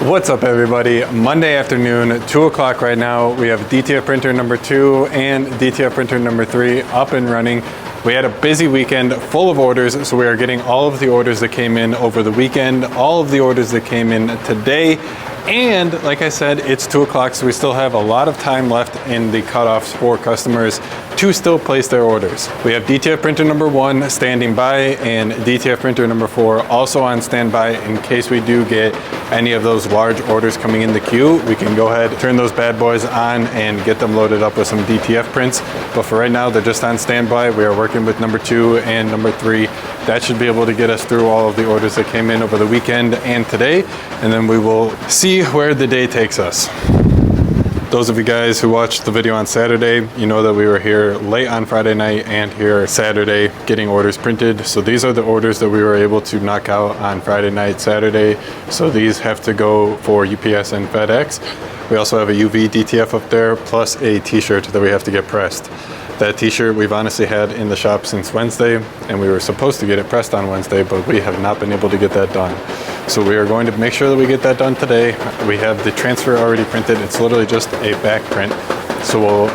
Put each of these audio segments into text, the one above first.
What's up everybody? Monday afternoon, 2 o'clock right now. We have DTF printer number 2 and DTF printer number 3 up and running. We had a busy weekend full of orders, so we are getting all of the orders that came in over the weekend, all of the orders that came in today. And like I said, it's 2 o'clock, so we still have a lot of time left in the cutoffs for customers to still place their orders. We have DTF printer number 1 standing by and DTF printer number 4 also on standby in case we do get any of those large orders coming in the queue. We can go ahead, turn those bad boys on and get them loaded up with some DTF prints. But for right now, they're just on standby. We are working with number 2 and number 3. That should be able to get us through all of the orders that came in over the weekend and today, and then we will see where the day takes us. Those of you guys who watched the video on Saturday, you know that we were here late on Friday night and here Saturday getting orders printed. So these are the orders that we were able to knock out on Friday night, Saturday. So these have to go for UPS and FedEx. We also have a UV DTF up there, plus a t-shirt that we have to get pressed. That t-shirt we've honestly had in the shop since Wednesday, and we were supposed to get it pressed on Wednesday, but we have not been able to get that done. So we are going to make sure that we get that done today. We have the transfer already printed. It's literally just a back print. So we'll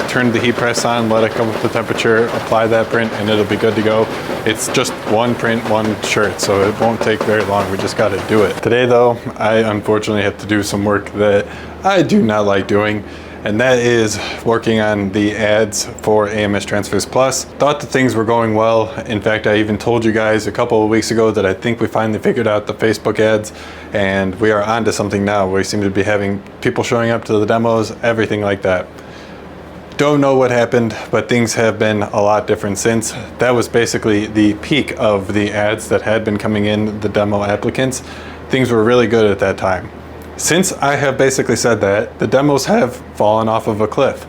turn the heat press on, let it come up to temperature, apply that print, and it'll be good to go. It's just one print, one shirt, so it won't take very long. We just got to do it. Today though, I unfortunately have to do some work that I do not like doing, and that is working on the ads for AMS Transfers Plus. Thought that things were going well. In fact, I even told you guys a couple of weeks ago that I think we finally figured out the Facebook ads, and we are on to something now. We seem to be having people showing up to the demos, everything like that. Don't know what happened, but things have been a lot different since. That was basically the peak of the ads that had been coming in, the demo applicants. Things were really good at that time. Since I have basically said that, the demos have fallen off of a cliff.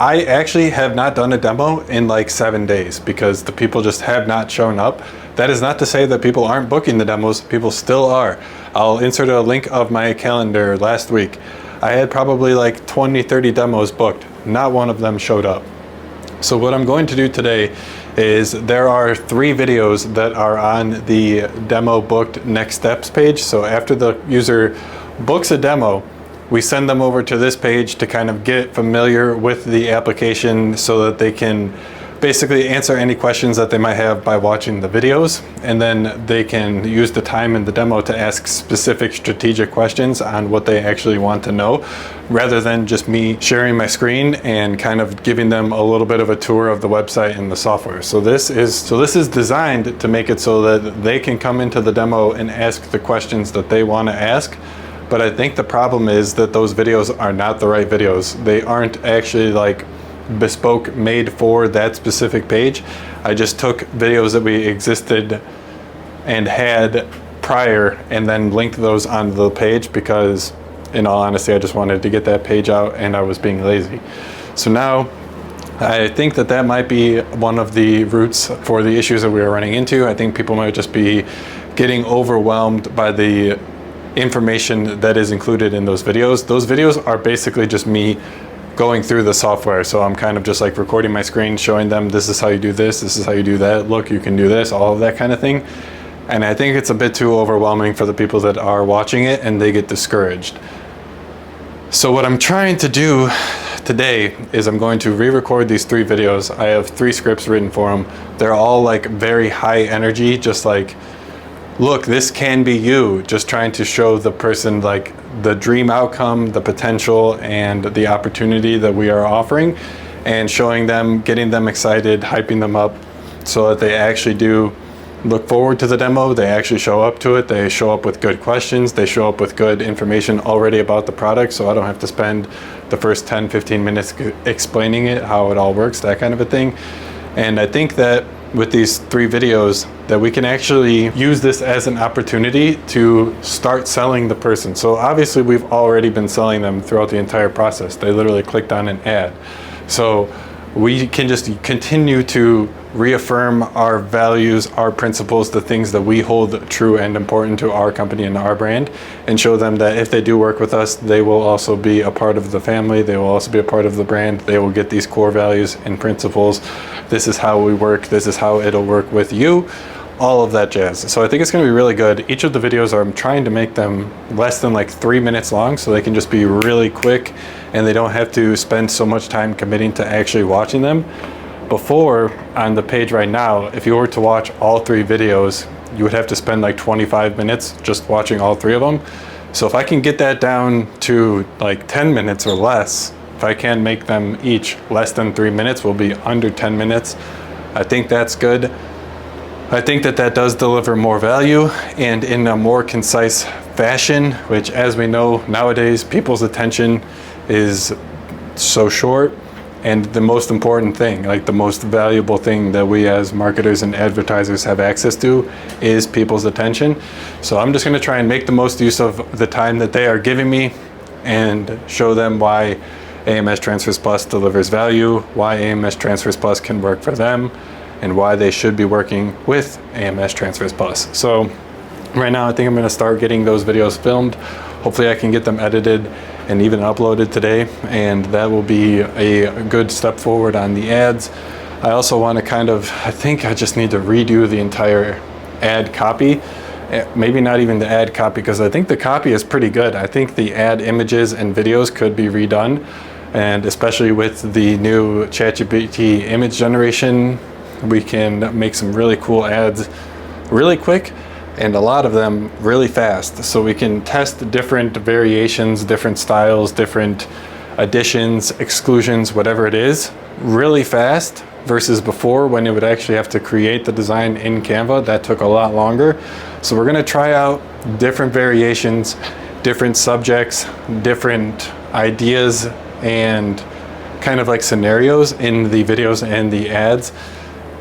I actually have not done a demo in like 7 days because the people just have not shown up. That is not to say that people aren't booking the demos, people still are. I'll insert a link of my calendar last week. I had probably like 20, 30 demos booked. Not one of them showed up. So what I'm going to do today is there are 3 videos that are on the demo booked next steps page. So after the user books a demo, we send them over to this page to kind of get familiar with the application so that they can basically answer any questions that they might have by watching the videos, and then they can use the time in the demo to ask specific strategic questions on what they actually want to know, rather than just me sharing my screen and kind of giving them a little bit of a tour of the website and the software. So this is designed to make it so that they can come into the demo and ask the questions that they want to ask. But I think the problem is that those videos are not the right videos. They aren't actually like bespoke, made for that specific page. I just took videos that we existed and had prior and then linked those onto the page because in all honesty, I just wanted to get that page out and I was being lazy. So now I think that that might be one of the roots for the issues that we are running into. I think people might just be getting overwhelmed by the information that is included in those videos. Those videos are basically just me going through the software. So I'm kind of just like recording my screen, showing them this is how you do this is how you do that, look, you can do this, all of that kind of thing. And I think it's a bit too overwhelming for the people that are watching it and they get discouraged. So what I'm trying to do today is I'm going to re-record these 3 videos. I have 3 scripts written for them. They're all like very high energy, just like, look, this can be you, just trying to show the person like the dream outcome, the potential, and the opportunity that we are offering, and showing them, getting them excited, hyping them up so that they actually do look forward to the demo, they actually show up to it, they show up with good questions, they show up with good information already about the product, so I don't have to spend the first 10-15 minutes explaining it, how it all works, that kind of a thing. And I think that with these 3 videos that we can actually use this as an opportunity to start selling the person. So obviously we've already been selling them throughout the entire process. They literally clicked on an ad. So we can just continue to reaffirm our values, our principles, the things that we hold true and important to our company and our brand, and show them that if they do work with us, they will also be a part of the family, they will also be a part of the brand, they will get these core values and principles. This is how we work, this is how it'll work with you. all of that jazz. So I think it's gonna be really good. Each of the videos I'm trying to make them less than like 3 minutes long, so they can just be really quick and they don't have to spend so much time committing to actually watching them. Before, on the page right now, if you were to watch all 3 videos, you would have to spend like 25 minutes just watching all 3 of them. So if I can get that down to like 10 minutes or less, if I can make them each less than 3 minutes, will be under 10 minutes, I think that's good. I think that that does deliver more value and in a more concise fashion, which, as we know nowadays, people's attention is so short. And the most important thing, like the most valuable thing that we as marketers and advertisers have access to, is people's attention. So I'm just gonna try and make the most use of the time that they are giving me and show them why AMS Transfers Plus delivers value, why AMS Transfers Plus can work for them, and why they should be working with AMS Transfers Plus. So right now I think I'm gonna start getting those videos filmed. Hopefully I can get them edited and even uploaded today, and that will be a good step forward on the ads. I also want to I think I just need to redo the entire ad copy. Maybe not even the ad copy, because I think the copy is pretty good. I think the ad images and videos could be redone, and especially with the new ChatGPT image generation, we can make some really cool ads really quick, and a lot of them really fast. So we can test different variations, different styles, different additions, exclusions, whatever it is, really fast, versus before when you would actually have to create the design in Canva. That took a lot longer. So we're gonna try out different variations, different subjects, different ideas, and kind of like scenarios in the videos and the ads.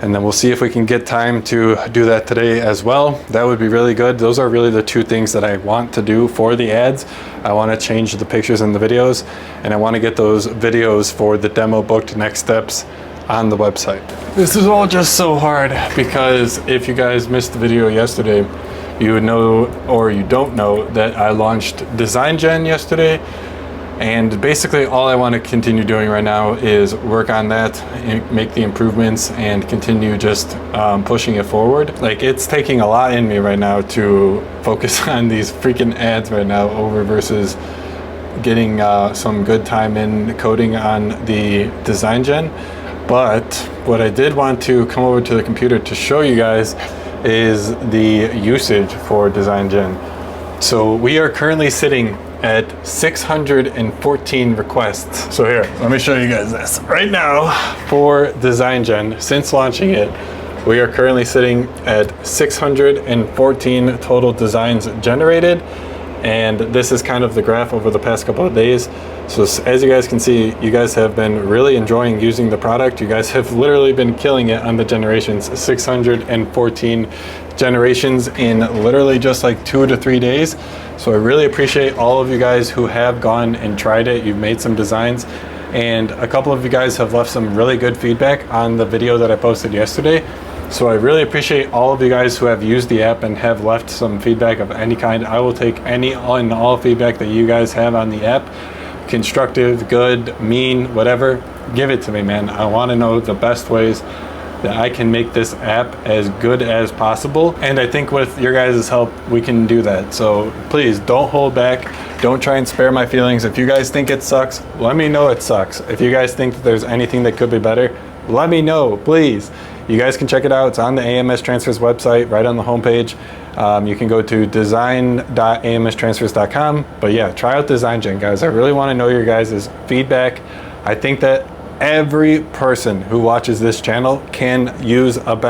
And then we'll see if we can get time to do that today as well. That would be really good. Those are really the 2 things that I want to do for the ads. I want to change the pictures and the videos, and I want to get those videos for the demo booked next steps on the website. This is all just so hard, because if you guys missed the video yesterday, you would know, or you don't know, that I launched Design Gen yesterday. And basically all I want to continue doing right now is work on that and make the improvements and continue just pushing it forward. Like, it's taking a lot in me right now to focus on these freaking ads right now over versus getting some good time in coding on the Design Gen. But what I did want to come over to the computer to show you guys is the usage for Design Gen. So we are currently sitting at 614 requests. So here, let me show you guys this. Right now, for Design Gen, since launching it, we are currently sitting at 614 total designs generated. And this is kind of the graph over the past couple of days. So as you guys can see, you guys have been really enjoying using the product. You guys have literally been killing it on the generations. 614 generations in literally just like 2 to 3 days. So I really appreciate all of you guys who have gone and tried it. You've made some designs, and a couple of you guys have left some really good feedback on the video that I posted yesterday. So I really appreciate all of you guys who have used the app and have left some feedback of any kind. I will take any and all feedback that you guys have on the app. Constructive, good, mean, whatever. Give it to me, man. I want to know the best ways that I can make this app as good as possible. And I think with your guys' help, we can do that. So please don't hold back. Don't try and spare my feelings. If you guys think it sucks, let me know it sucks. If you guys think that there's anything that could be better, let me know, please. You guys can check it out. It's on the AMS Transfers website, right on the homepage. You can go to design.amstransfers.com. But yeah, try out Design Gen, guys. I really want to know your guys' feedback. I think that every person who watches this channel can use and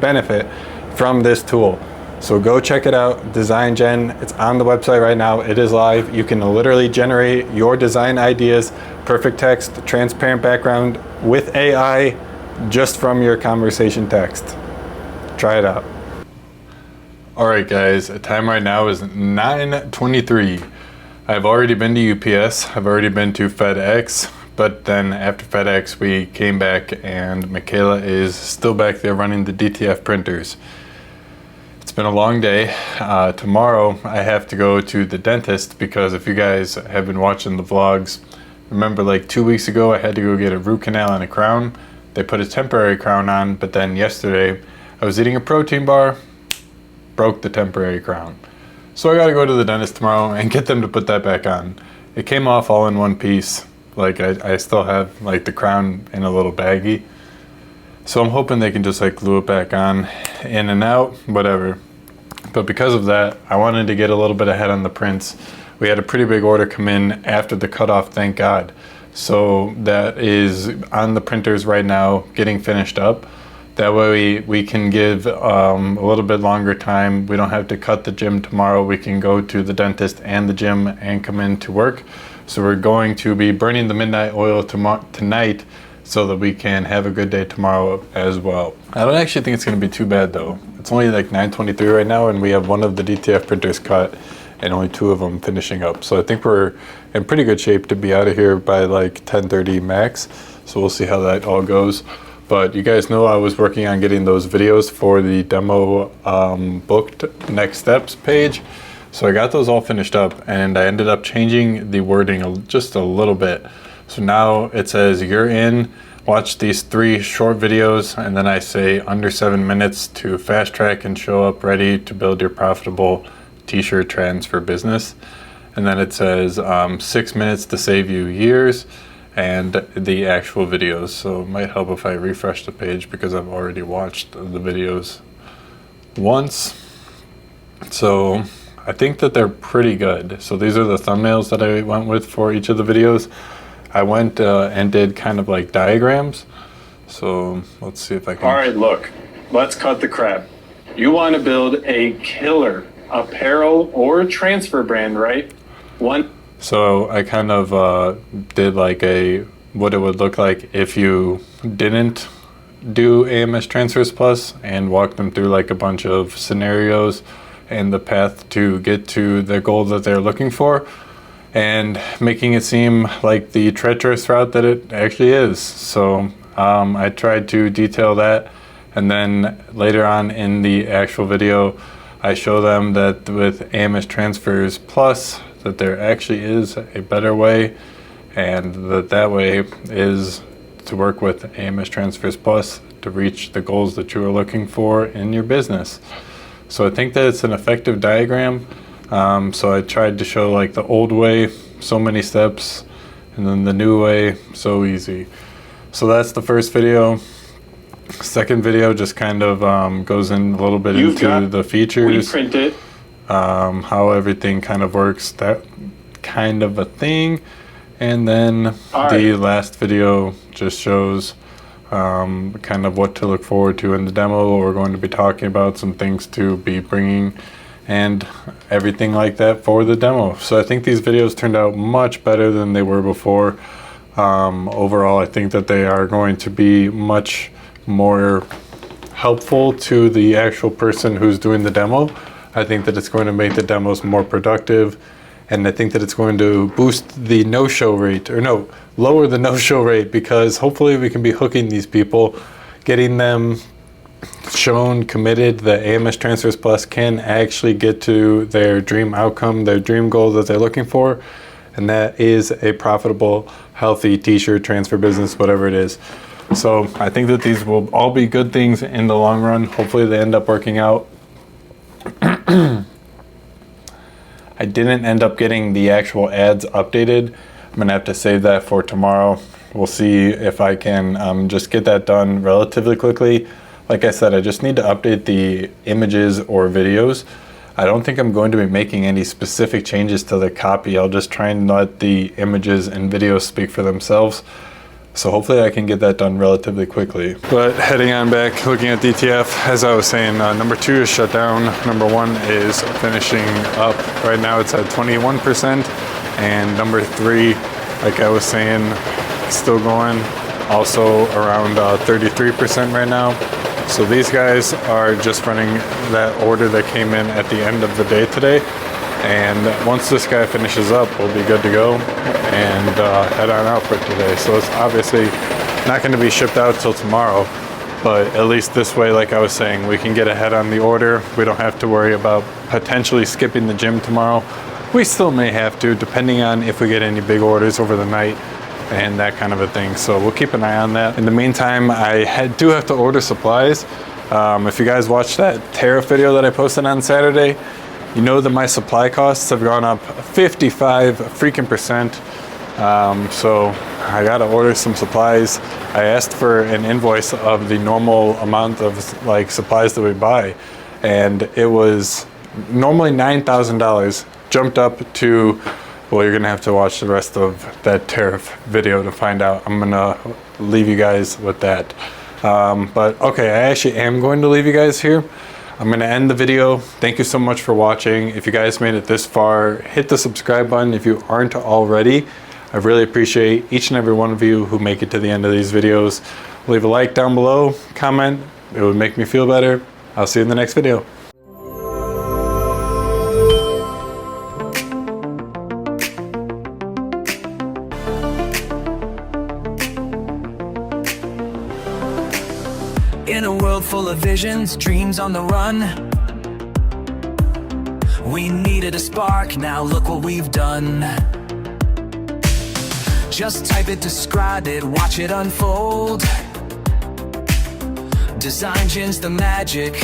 benefit from this tool. So go check it out, Design Gen. It's on the website right now. It is live. You can literally generate your design ideas, perfect text, transparent background with AI just from your conversation text. Try it out. All right, guys, the time right now is 9:23. I've already been to UPS, I've already been to FedEx, but then after FedEx we came back and Michaela is still back there running the DTF printers. It's been a long day. Tomorrow I have to go to the dentist, because if you guys have been watching the vlogs, remember like 2 weeks ago I had to go get a root canal and a crown. They put a temporary crown on, but then yesterday I was eating a protein bar, broke the temporary crown. So I gotta go to the dentist tomorrow and get them to put that back on. It came off all in one piece. Like I still have like the crown in a little baggie. So I'm hoping they can just like glue it back on, in and out, whatever. But because of that, I wanted to get a little bit ahead on the prints. We had a pretty big order come in after the cutoff, thank God. So that is on the printers right now, getting finished up. That way we can give a little bit longer time. We don't have to cut the gym tomorrow. We can go to the dentist and the gym and come in to work. So we're going to be burning the midnight oil tonight so that we can have a good day tomorrow as well. I don't actually think it's going to be too bad though. It's only like 9:23 right now, and we have one of the DTF printers cut and only 2 of them finishing up. So I think we're in pretty good shape to be out of here by like 10:30 max. So we'll see how that all goes. But you guys know I was working on getting those videos for the demo booked next steps page. So I got those all finished up, and I ended up changing the wording just a little bit. So now it says you're in, watch these 3 short videos, and then I say under 7 minutes to fast track and show up ready to build your profitable t-shirt transfer business. And then it says 6 minutes to save you years, and the actual videos. So it might help if I refresh the page because I've already watched the videos once. So I think that they're pretty good. So these are the thumbnails that I went with for each of the videos. I went and did kind of like diagrams. So let's see if I can. All right, look, let's cut the crap. You want to build a killer apparel or transfer brand, right? So I kind of did like what it would look like if you didn't do AMS Transfers Plus, and walked them through like a bunch of scenarios and the path to get to the goal that they're looking for, and making it seem like the treacherous route that it actually is. So I tried to detail that, and then later on in the actual video I show them that with AMS Transfers Plus that there actually is a better way, and that way is to work with AMS Transfers Plus to reach the goals that you are looking for in your business. So I think that it's an effective diagram. So I tried to show like the old way, so many steps, and then the new way, so easy. So that's the first video. Second video just kind of goes in a little bit into the features. We print it. How everything kind of works, that kind of a thing. And then the last video just shows kind of what to look forward to in the demo. We're going to be talking about some things to be bringing and everything like that for the demo. So I think these videos turned out much better than they were before. Overall, I think that they are going to be much more helpful to the actual person who's doing the demo. I think that it's going to make the demos more productive, and I think that it's going to boost the no-show rate, or no, lower the no-show rate, because hopefully we can be hooking these people, getting them shown, committed that AMS Transfers Plus can actually get to their dream outcome, their dream goal that they're looking for, and that is a profitable, healthy t-shirt transfer business, whatever it is. So I think that these will all be good things in the long run. Hopefully they end up working out. I didn't end up getting the actual ads updated. I'm gonna have to save that for tomorrow. We'll see if I can just get that done relatively quickly. Like I said, I just need to update the images or videos. I don't think I'm going to be making any specific changes to the copy. I'll just try and let the images and videos speak for themselves. So hopefully I can get that done relatively quickly. But heading on back, looking at DTF, as I was saying, number 2 is shut down. Number 1 is finishing up. Right now it's at 21%. And number 3, like I was saying, still going, also around 33% right now. So these guys are just running that order that came in at the end of the day today. And once this guy finishes up, we'll be good to go and head on out for today. So it's obviously not going to be shipped out till tomorrow, but at least this way, like I was saying, we can get ahead on the order. We don't have to worry about potentially skipping the gym tomorrow. We still may have to, depending on if we get any big orders over the night and that kind of a thing. So we'll keep an eye on that. In the meantime, I do have to order supplies. If you guys watched that tariff video that I posted on Saturday, you know that my supply costs have gone up 55 freaking percent. So I gotta order some supplies. I asked for an invoice of the normal amount of like supplies that we buy, and it was normally $9,000, jumped up to, well, you're gonna have to watch the rest of that tariff video to find out. I'm gonna leave you guys with that. But okay, I actually am going to leave you guys here. I'm gonna end the video. Thank you so much for watching. If you guys made it this far, hit the subscribe button if you aren't already. I really appreciate each and every one of you who make it to the end of these videos. Leave a like down below, comment. It would make me feel better. I'll see you in the next video. In a world full of visions, dreams on the run, we needed a spark, now look what we've done. Just type it, describe it, watch it unfold. Design gen's the magic.